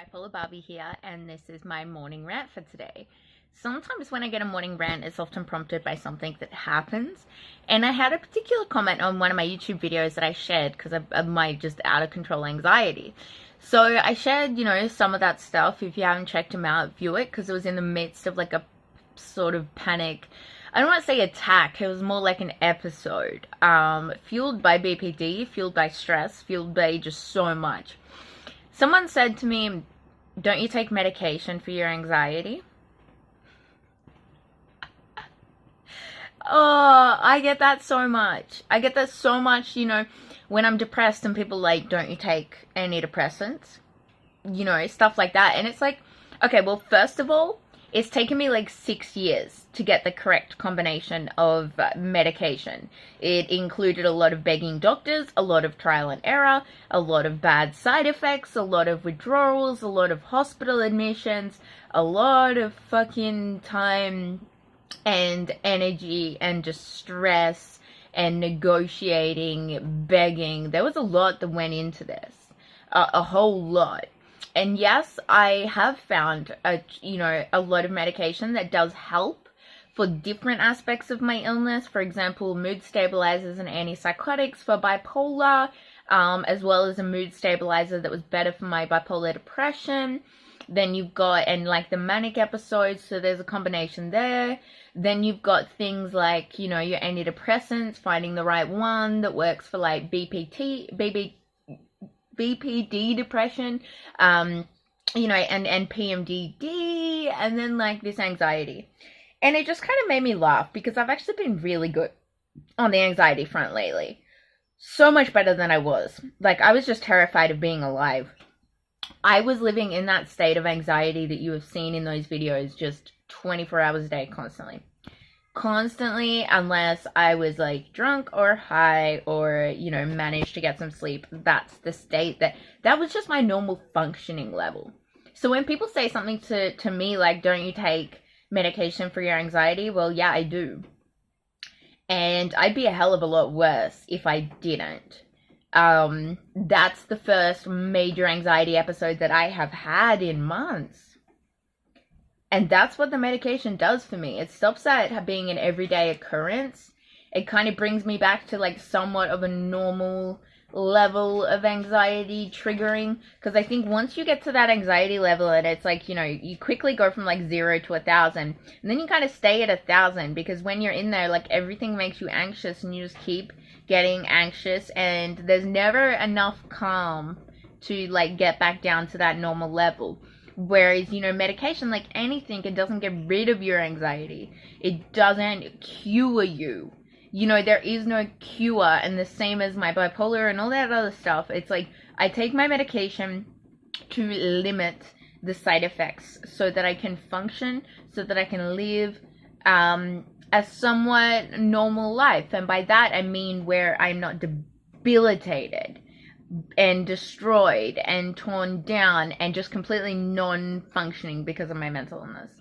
Bipolar Barbie here, and this is my morning rant for today. Sometimes when I get a morning rant, it's often prompted by something that happens. And I had a particular comment on one of my YouTube videos that I shared because of my just out of control anxiety. So I shared, some of that stuff. If you haven't checked them out, view it, because it was in the midst of like a sort of panic. I don't want to say attack, it was more like an episode. Fueled by BPD, fueled by stress, fueled by just so much. Someone said to me, don't you take medication for your anxiety? Oh, I get that so much. I get that so much, when I'm depressed and people like, don't you take antidepressants? Stuff like that. And it's like, okay, well, first of all, it's taken me like 6 years to get the correct combination of medication. It included a lot of begging doctors, a lot of trial and error, a lot of bad side effects, a lot of withdrawals, a lot of hospital admissions, a lot of fucking time and energy and just stress and negotiating, begging. There was a lot that went into this, a whole lot. And yes, I have found a lot of medication that does help for different aspects of my illness. For example, mood stabilizers and antipsychotics for bipolar, as well as a mood stabilizer that was better for my bipolar depression. Then you've got, and like the manic episodes, so there's a combination there. Then you've got things like, your antidepressants, finding the right one that works for like BPD depression, and PMDD, and then like this anxiety. And it just kind of made me laugh because I've actually been really good on the anxiety front lately. So much better than I was. Like, I was just terrified of being alive. I was living in that state of anxiety that you have seen in those videos just 24 hours a day, constantly, unless I was like drunk or high or managed to get some sleep. That's the state that was just my normal functioning level. So when people say something to me like, don't you take medication for your anxiety? Well, yeah, I do, and I'd be a hell of a lot worse if I didn't. That's the first major anxiety episode that I have had in months. And that's what the medication does for me. It stops that being an everyday occurrence. It kind of brings me back to like somewhat of a normal level of anxiety triggering. Because I think once you get to that anxiety level, and it's like, you quickly go from like 0 to 1,000. And then you kind of stay at 1,000, because when you're in there, like everything makes you anxious and you just keep getting anxious. And there's never enough calm to like get back down to that normal level. Whereas, medication, like anything, it doesn't get rid of your anxiety. It doesn't cure you. There is no cure, and the same as my bipolar and all that other stuff. It's like, I take my medication to limit the side effects so that I can function, so that I can live a somewhat normal life. And by that, I mean where I'm not debilitated and destroyed and torn down and just completely non-functioning because of my mental illness.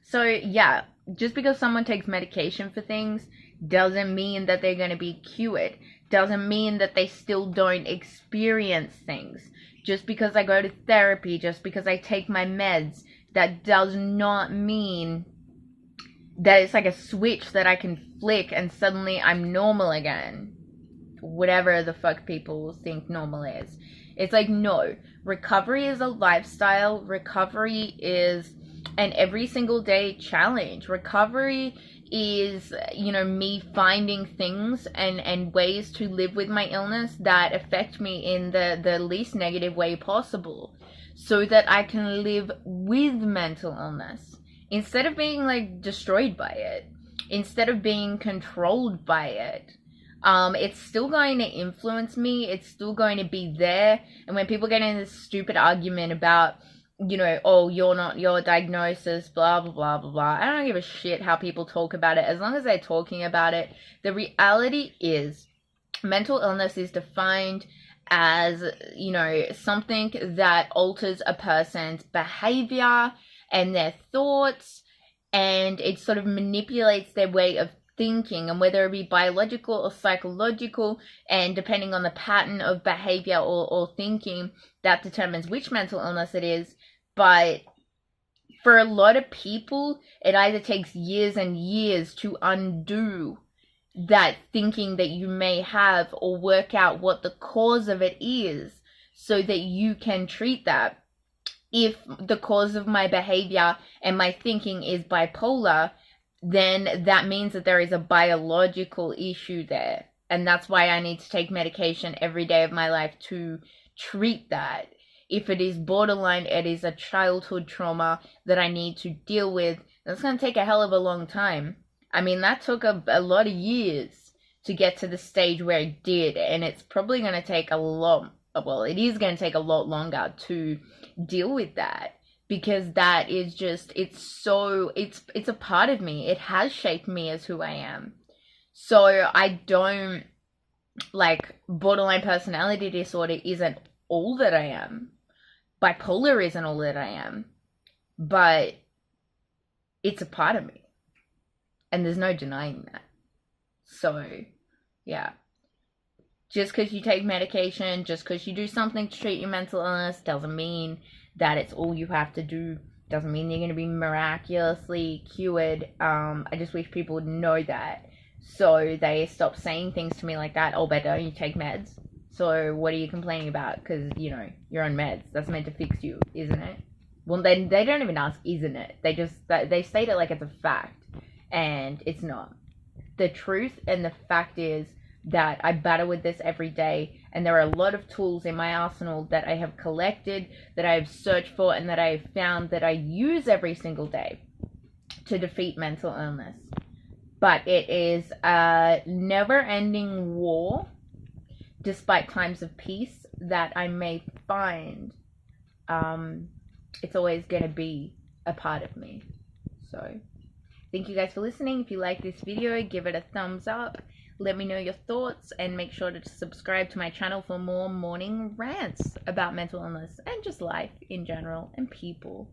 So yeah, just because someone takes medication for things doesn't mean that they're going to be cured. Doesn't mean that they still don't experience things. Just because I go to therapy, just because I take my meds, that does not mean that it's like a switch that I can flick and suddenly I'm normal again. Whatever the fuck people think normal is. It's like, no. Recovery is a lifestyle. Recovery is an every single day challenge. Recovery is, me finding things and ways to live with my illness that affect me in the least negative way possible, so that I can live with mental illness instead of being like destroyed by it, instead of being controlled by it. It's still going to influence me. It's still going to be there. And when people get in this stupid argument about, oh, you're not your diagnosis, blah, blah, blah, blah, blah. I don't give a shit how people talk about it. As long as they're talking about it, the reality is mental illness is defined as, something that alters a person's behavior and their thoughts, and it sort of manipulates their way of thinking, and whether it be biological or psychological, and depending on the pattern of behavior or thinking, that determines which mental illness it is. But for a lot of people, it either takes years and years to undo that thinking that you may have, or work out what the cause of it is so that you can treat that. If the cause of my behavior and my thinking is bipolar, then that means that there is a biological issue there. And that's why I need to take medication every day of my life to treat that. If it is borderline, it is a childhood trauma that I need to deal with. That's going to take a hell of a long time. I mean, that took a lot of years to get to the stage where it did. And it's probably going to take a lot, well, it is going to take a lot longer to deal with that. Because that is just, it's a part of me. It has shaped me as who I am. So I don't, like, borderline personality disorder isn't all that I am. Bipolar isn't all that I am. But it's a part of me. And there's no denying that. So, yeah. Just because you take medication, just because you do something to treat your mental illness, doesn't mean that it's all you have to do. Doesn't mean you're going to be miraculously cured. I just wish people would know that, so they stop saying things to me like that. Oh, but don't you take meds? So what are you complaining about? Because, you know, you're on meds. That's meant to fix you, isn't it? Well, they don't even ask, isn't it? They state it like it's a fact, and it's not. The truth and the fact is that I battle with this every day, and there are a lot of tools in my arsenal that I have collected, that I have searched for, and that I have found that I use every single day to defeat mental illness. But it is a never-ending war, despite times of peace that I may find. It's always going to be a part of me. So, thank you guys for listening. If you like this video, give it a thumbs up. Let me know your thoughts, and make sure to subscribe to my channel for more morning rants about mental illness and just life in general and people.